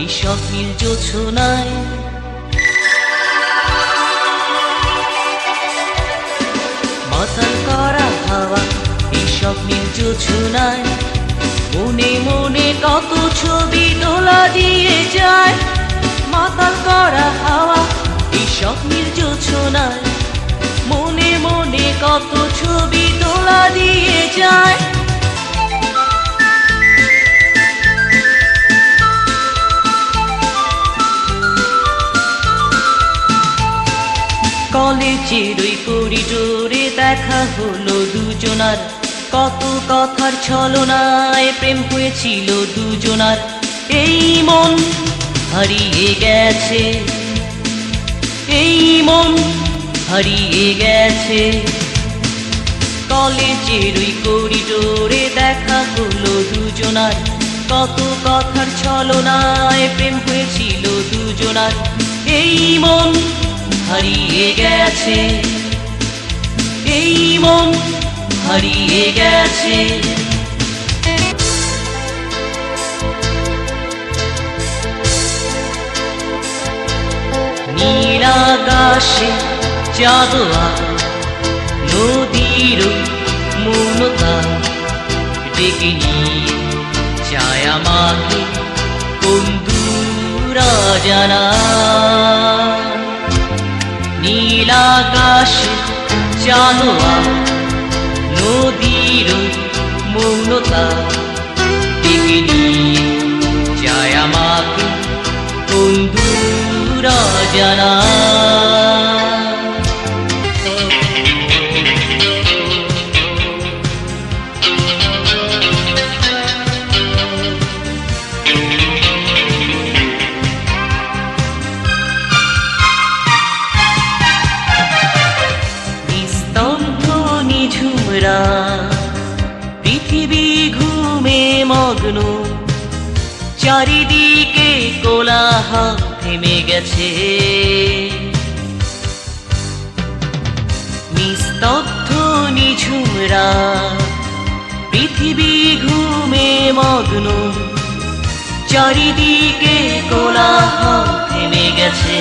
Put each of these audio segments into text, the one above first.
এই স্বপ্নের জোছনায়। মাতাল করা হাওয়া এই স্বপ্নের জোছনায়, মনে মনে কত ছবি দোলা দিয়ে যায়। মাতাল করা হাওয়া এই স্বপ্নের জোছনায়, মনে মনে কত ছবি দোলা দিয়ে যায়। কলেজের ওই করিডোরে দেখা হলো দুজনার, কত কথার ছলনায় প্রেম হয়েছিল দুজনার। এই মন হারিয়ে গেছে, এই মন হারিয়ে গেছে। কলেজের ওই করিডোরে দেখা হলো দুজনার, কত কথার ছলনায় প্রেম হয়েছিল দুজনার। এই মন হারিয়ে গেছে, এই মন হারিয়ে গেছে। নীল আকাশে চাঁদোয়া, নদীর মৌনতা ডেকে নিয়ে যায় আমাকে বন্ধুরা জানা। নীল আকাশে চাঁদোয়া, নদীর মৌনতা ডেকে নিয়ে যায় আমাকে বন্ধুরা জানা। পৃথিবী ঘুমে মগ্ন, চারিদিকে কোলাহল থেমে গেছে। নিস্তব্ধ নিঝুম রাত, পৃথিবী ঘুমে মগ্ন, চারিদিকে কোলাহল থেমে গেছে।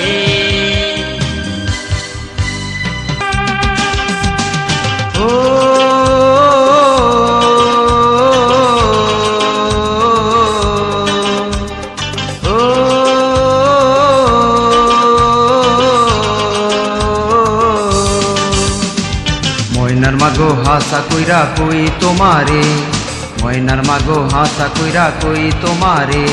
ময়নার মাগো হাসা কইরা কই তোমারে, ময়নার মাগো হাসা কইরা কই তোমারে।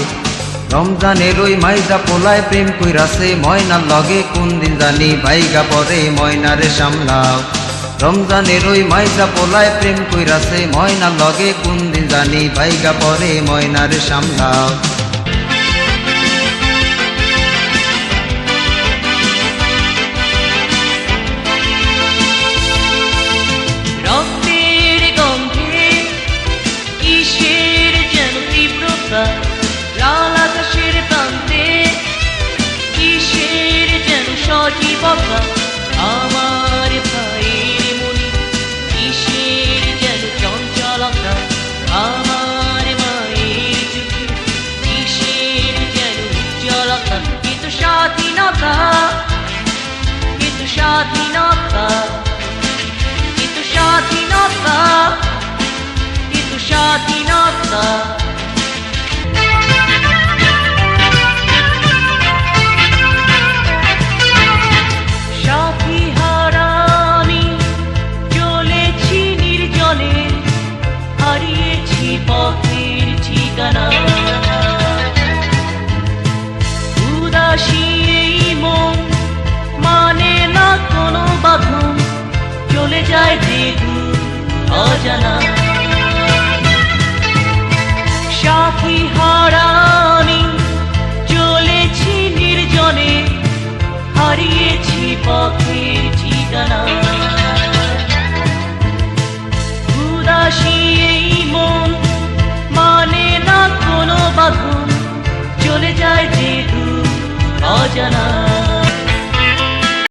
রমজানের ওই মাইজা পোলায় প্রেম কইরাছে ময়নার লগে, কোন দিন জানি ভাইগা পরে ময়নারে সামলাও। রমজানের ওই মাইজা পোলায় প্রেম কইরাছে ময়নার লগে, কোন দিন জানি ভাইগা পরে ময়নারে সামলাও। লাল আকাশের প্রান্তে কিসের যেন সজীবতা, আমার ভাইয়ের মনে কিসের যেন চঞ্চলতা, আমার মায়ের চোখে কিসের যেন উজ্জ্বলতা। কিন্তু স্বাধীনতা, কিন্তু স্বাধীনতা, কিন্তু স্বাধীনতা, কিন্তু স্বাধীনতা। পথের ঠিকানা উদাসী এই মন, মানে না কোনো বাঁধন, চলে যায় যে দূর অজানা। সাথী হারা আমি চলেছি নির্জনে, হারিয়েছি পথের ঠিকানা। উদাসী এই মন, মানে না কোনো বাঁধন, চলে যায় যে দূর অজানা।